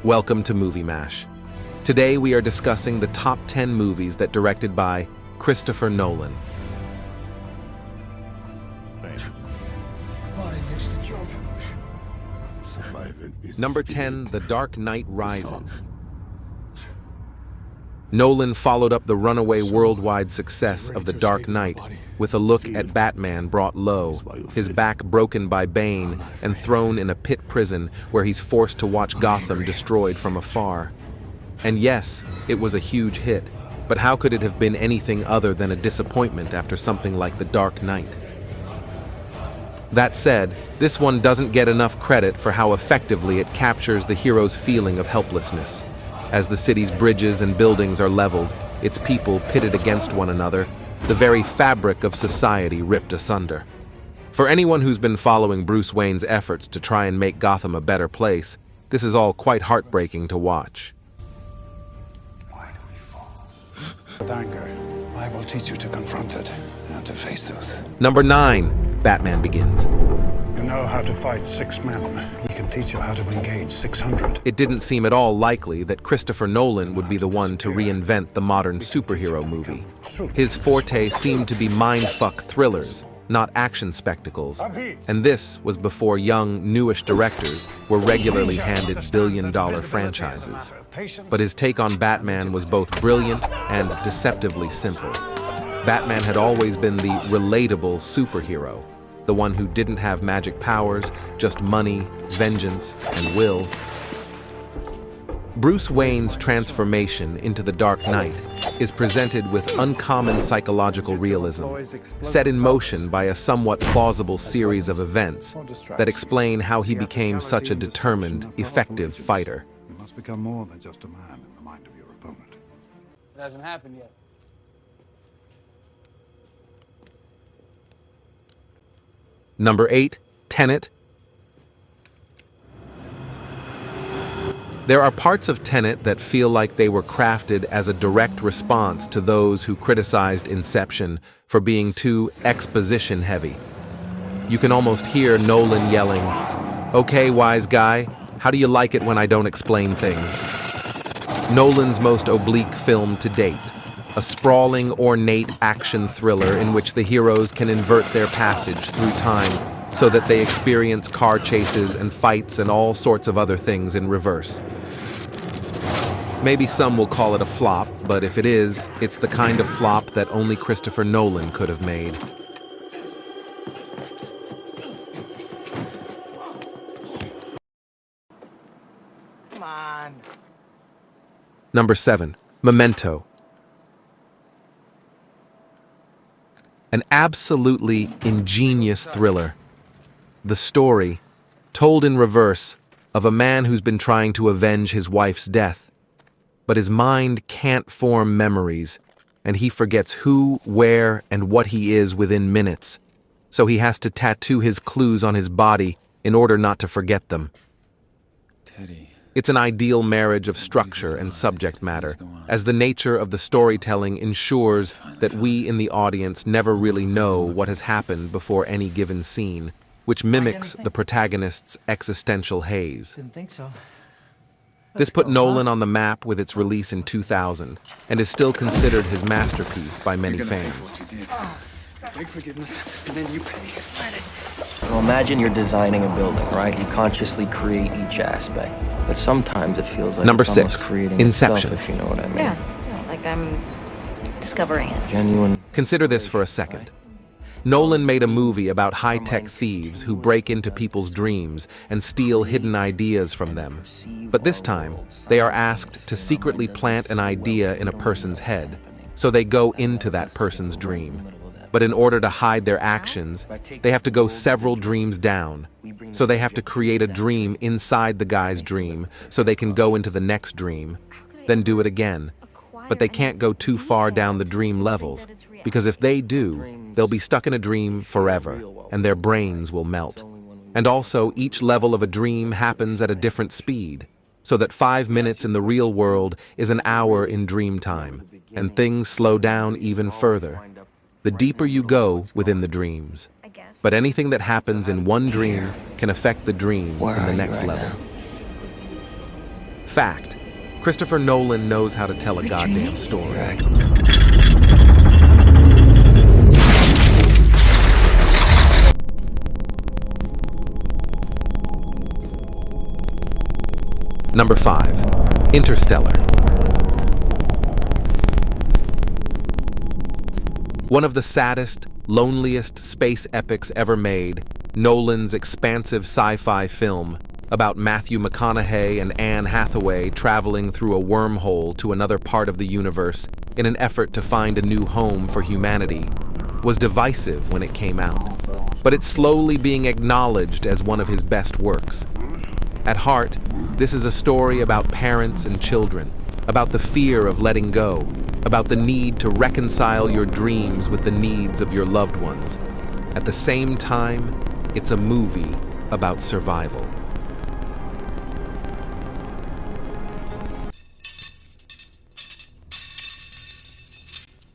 Welcome to Movie Mash. Today we are discussing the top 10 movies that directed by Christopher Nolan. Number 10, The Dark Knight Rises. Nolan followed up the runaway worldwide success of The Dark Knight with a look at Batman brought low, his back broken by Bane and thrown in a pit prison where he's forced to watch Gotham destroyed from afar. And yes, it was a huge hit, but how could it have been anything other than a disappointment after something like The Dark Knight? That said, this one doesn't get enough credit for how effectively it captures the hero's feeling of helplessness. As the city's bridges and buildings are leveled, its people pitted against one another, the very fabric of society ripped asunder. For anyone who's been following Bruce Wayne's efforts to try and make Gotham a better place, this is all quite heartbreaking to watch. Why do we fall? With anger, I will teach you to confront it, and to face truth. Number 9, Batman Begins. You know how to fight 6 men. We can teach you how to engage 600. It didn't seem at all likely that Christopher Nolan would be the one to reinvent the modern superhero movie. His forte seemed to be mindfuck thrillers, not action spectacles, and this was before young, newish directors were regularly handed billion-dollar franchises. But his take on Batman was both brilliant and deceptively simple. Batman had always been the relatable superhero, the one who didn't have magic powers, just money, vengeance, and will. Bruce Wayne's transformation into the Dark Knight is presented with uncommon psychological realism, set in motion by a somewhat plausible series of events that explain how he became such a determined, effective fighter. You must become more than just a man in the mind of your opponent. It hasn't happened yet. Number 8, Tenet. There are parts of Tenet that feel like they were crafted as a direct response to those who criticized Inception for being too exposition-heavy. You can almost hear Nolan yelling, "Okay, wise guy, how do you like it when I don't explain things?" Nolan's most oblique film to date. A sprawling, ornate action thriller in which the heroes can invert their passage through time so that they experience car chases and fights and all sorts of other things in reverse. Maybe some will call it a flop, but if it is, it's the kind of flop that only Christopher Nolan could have made. Come on. Number 7, Memento. An absolutely ingenious thriller. The story, told in reverse, of a man who's been trying to avenge his wife's death. But his mind can't form memories, and he forgets who, where, and what he is within minutes. So he has to tattoo his clues on his body in order not to forget them. Teddy. It's an ideal marriage of structure and subject matter, as the nature of the storytelling ensures that we in the audience never really know what has happened before any given scene, which mimics the protagonist's existential haze. Didn't think so. This put Nolan on the map with its release in 2000, and is still considered his masterpiece by many fans. Beg forgiveness, and then you pay. Well, imagine you're designing a building, right? You consciously create each aspect, but sometimes it feels like Number it's almost 6, creating Inception. itself, if you know what I mean. Yeah, like I'm discovering it. Genuine. Consider this for a second. Nolan made a movie about high-tech thieves who break into people's dreams and steal hidden ideas from them. But this time, they are asked to secretly plant an idea in a person's head, so they go into that person's dream. But in order to hide their actions, they have to go several dreams down. So they have to create a dream inside the guy's dream so they can go into the next dream, then do it again. But they can't go too far down the dream levels, because if they do, they'll be stuck in a dream forever, and their brains will melt. And also, each level of a dream happens at a different speed, so that 5 minutes in the real world is an hour in dream time, and things slow down even further. The deeper you go within the dreams. But anything that happens in one dream can affect the dream in the next level. Fact. Christopher Nolan knows how to tell a goddamn story. Number 5. Interstellar. One of the saddest, loneliest space epics ever made, Nolan's expansive sci-fi film about Matthew McConaughey and Anne Hathaway traveling through a wormhole to another part of the universe in an effort to find a new home for humanity, was divisive when it came out, but it's slowly being acknowledged as one of his best works. At heart, this is a story about parents and children, about the fear of letting go, about the need to reconcile your dreams with the needs of your loved ones. At the same time, it's a movie about survival.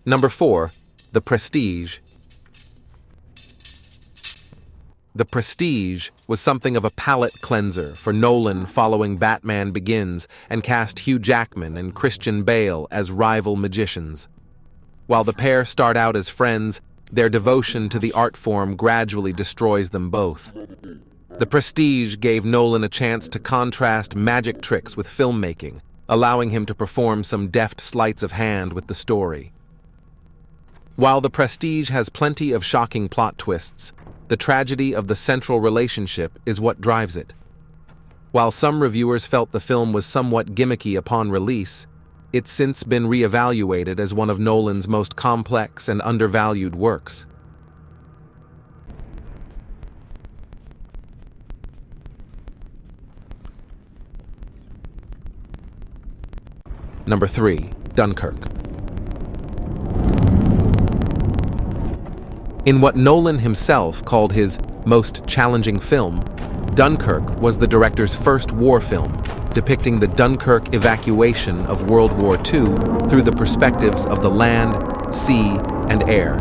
Number 4. The Prestige. The Prestige was something of a palate cleanser for Nolan following Batman Begins and cast Hugh Jackman and Christian Bale as rival magicians. While the pair start out as friends, their devotion to the art form gradually destroys them both. The Prestige gave Nolan a chance to contrast magic tricks with filmmaking, allowing him to perform some deft sleights of hand with the story. While The Prestige has plenty of shocking plot twists, the tragedy of the central relationship is what drives it. While some reviewers felt the film was somewhat gimmicky upon release, it's since been re-evaluated as one of Nolan's most complex and undervalued works. Number 3. Dunkirk. In what Nolan himself called his most challenging film, Dunkirk was the director's first war film, depicting the Dunkirk evacuation of World War II through the perspectives of the land, sea, and air.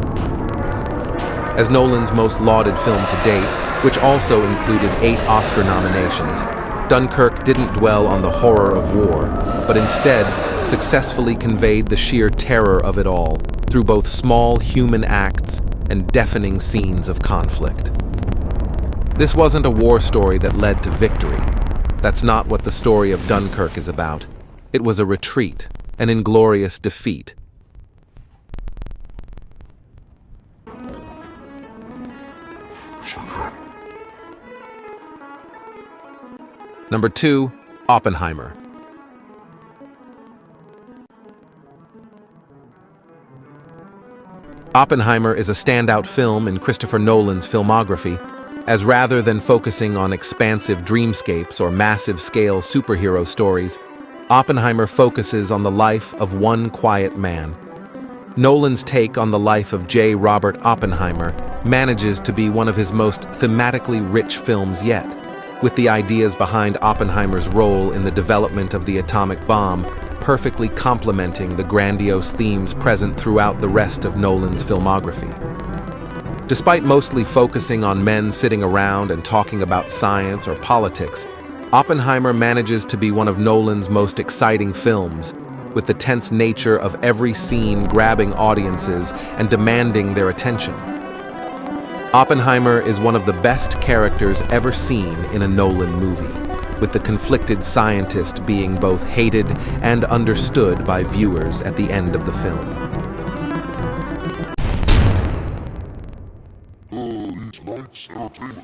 As Nolan's most lauded film to date, which also included 8 Oscar nominations, Dunkirk didn't dwell on the horror of war, but instead successfully conveyed the sheer terror of it all through both small human acts and deafening scenes of conflict. This wasn't a war story that led to victory. That's not what the story of Dunkirk is about. It was a retreat, an inglorious defeat. Number 2. Oppenheimer. Oppenheimer is a standout film in Christopher Nolan's filmography, as rather than focusing on expansive dreamscapes or massive-scale superhero stories, Oppenheimer focuses on the life of one quiet man. Nolan's take on the life of J. Robert Oppenheimer manages to be one of his most thematically rich films yet, with the ideas behind Oppenheimer's role in the development of the atomic bomb perfectly complementing the grandiose themes present throughout the rest of Nolan's filmography. Despite mostly focusing on men sitting around and talking about science or politics, Oppenheimer manages to be one of Nolan's most exciting films, with the tense nature of every scene grabbing audiences and demanding their attention. Oppenheimer is one of the best characters ever seen in a Nolan movie, with the conflicted scientist being both hated and understood by viewers at the end of the film.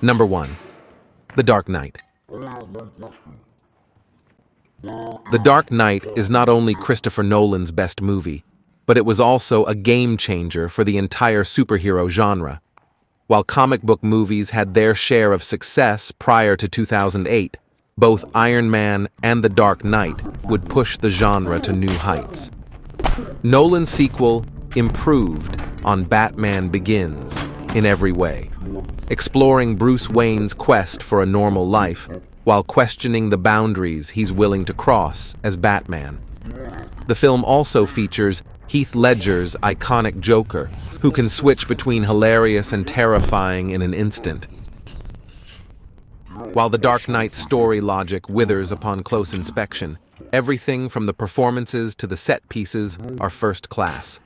Number 1. The Dark Knight. The Dark Knight is not only Christopher Nolan's best movie, but it was also a game-changer for the entire superhero genre. While comic book movies had their share of success prior to 2008, both Iron Man and The Dark Knight would push the genre to new heights. Nolan's sequel improved on Batman Begins in every way, exploring Bruce Wayne's quest for a normal life while questioning the boundaries he's willing to cross as Batman. The film also features Heath Ledger's iconic Joker, who can switch between hilarious and terrifying in an instant. While The Dark Knight's story logic withers upon close inspection, Everything from the performances to the set pieces are first class.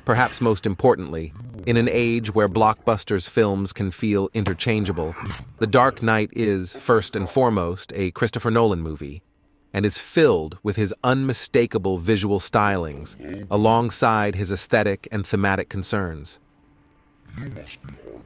Perhaps most importantly, in an age where blockbusters films can feel interchangeable, The Dark Knight is, first and foremost, a Christopher Nolan movie, and is filled with his unmistakable visual stylings, alongside his aesthetic and thematic concerns. You must be hard.